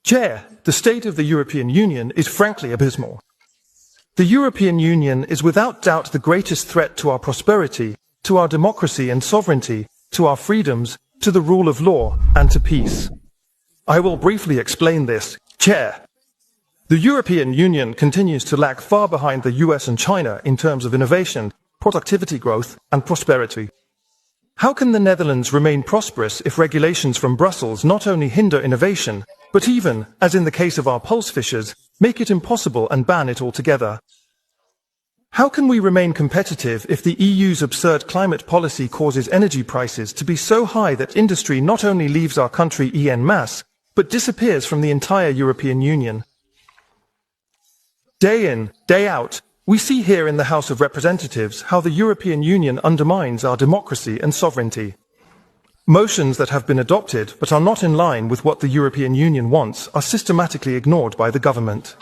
Chair, the state of the European Union is frankly abysmal. The European Union is without doubt the greatest threat to our prosperity, to our democracy and sovereignty, to our freedoms, to the rule of law, and to peace. I will briefly explain this, Chair. The European Union continues to lag far behind the US and China in terms of innovation, productivity growth, and prosperity. How can the Netherlands remain prosperous if regulations from Brussels not only hinder innovation, but even, as in the case of our pulse fishers, make it impossible and ban it altogether? How can we remain competitive if the EU's absurd climate policy causes energy prices to be so high that industry not only leaves our country en masse, but disappears from the entire European Union? Day in, day out, we see here in the House of Representatives how the European Union undermines our democracy and sovereignty. Motions that have been adopted but are not in line with what the European Union wants are systematically ignored by the government.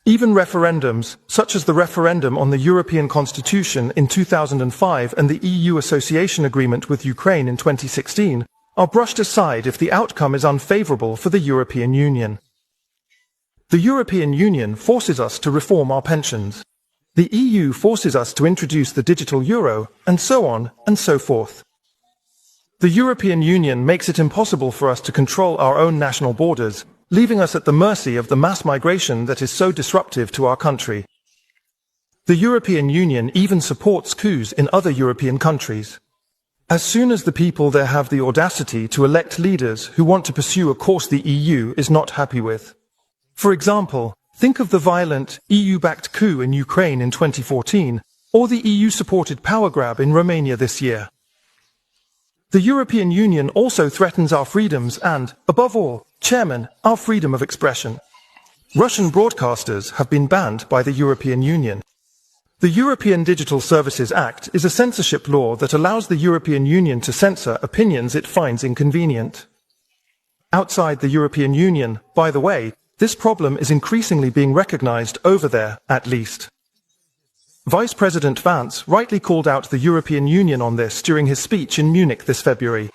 Even referendums, such as the referendum on the European Constitution in 2005 and the EU Association Agreement with Ukraine in 2016, are brushed aside if the outcome is unfavourable for the European Union. The European Union forces us to reform our pensions. The EU forces us to introduce the digital euro, and so on and so forth. The European Union makes it impossible for us to control our own national borders, leaving us at the mercy of the mass migration that is so disruptive to our country. The European Union even supports coups in other European countries. As soon as the people there have the audacity to elect leaders who want to pursue a course the EU is not happy with. For example, think of the violent, EU-backed coup in Ukraine in 2014, or the EU-supported power grab in Romania this year. The European Union also threatens our freedoms and, above all, Chairman, our freedom of expression. Russian broadcasters have been banned by the European Union. The European Digital Services Act is a censorship law that allows the European Union to censor opinions it finds inconvenient. Outside the European Union, by the way, this problem is increasingly being recognized over there, at least. Vice President Vance rightly called out the European Union on this during his speech in Munich this February.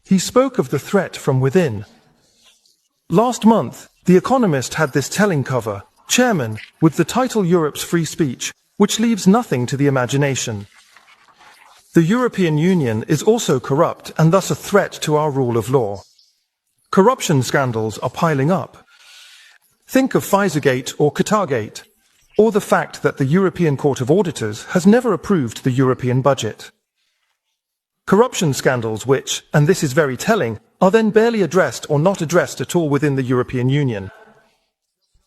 He spoke of the threat from within. Last month, The Economist had this telling cover, Chairman, with the title Europe's Free Speech, which leaves nothing to the imagination. The European Union is also corrupt and thus a threat to our rule of law. Corruption scandals are piling up. Think of Pfizergate or Qatargate, or the fact that the European Court of Auditors has never approved the European budget. Corruption scandals which, and this is very telling, are then barely addressed or not addressed at all within the European Union.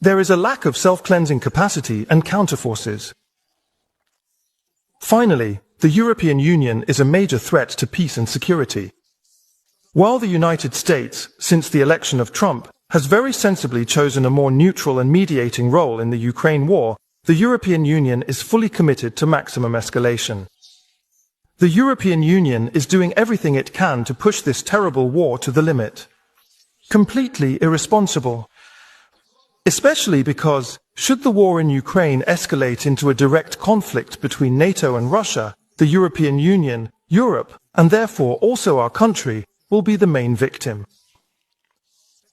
There is a lack of self-cleansing capacity and counterforces. Finally, the European Union is a major threat to peace and security. While the United States, since the election of Trump, has very sensibly chosen a more neutral and mediating role in the Ukraine war, the European Union is fully committed to maximum escalation. The European Union is doing everything it can to push this terrible war to the limit. Completely irresponsible. Especially because, should the war in Ukraine escalate into a direct conflict between NATO and Russia, the European Union, Europe, and therefore also our country, will be the main victim.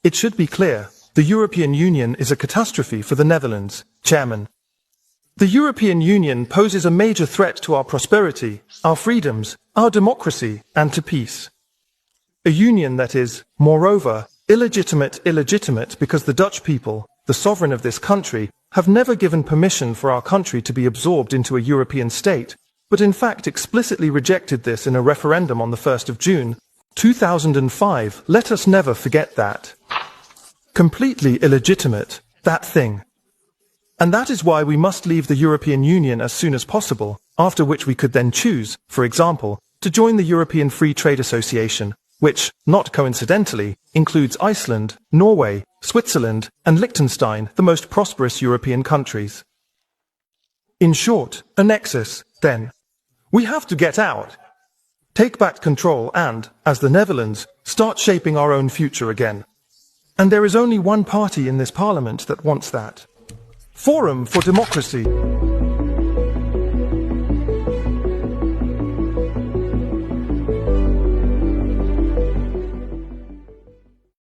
It should be clear, the European Union is a catastrophe for the Netherlands, Chairman. The European Union poses a major threat to our prosperity, our freedoms, our democracy, and to peace. A union that is, moreover, illegitimate because the Dutch people, the sovereign of this country, have never given permission for our country to be absorbed into a European state, but in fact explicitly rejected this in a referendum on the 1st of June, 2005. Let us never forget that. Completely illegitimate, that thing. And that is why we must leave the European Union as soon as possible, after which we could then choose, for example, to join the European Free Trade Association, which, not coincidentally, includes Iceland, Norway, Switzerland, and Liechtenstein, the most prosperous European countries. In short, a nexus, then. We have to get out. Take back control and, as the Netherlands, start shaping our own future again. And there is only one party in this parliament that wants that. Forum for Democracy.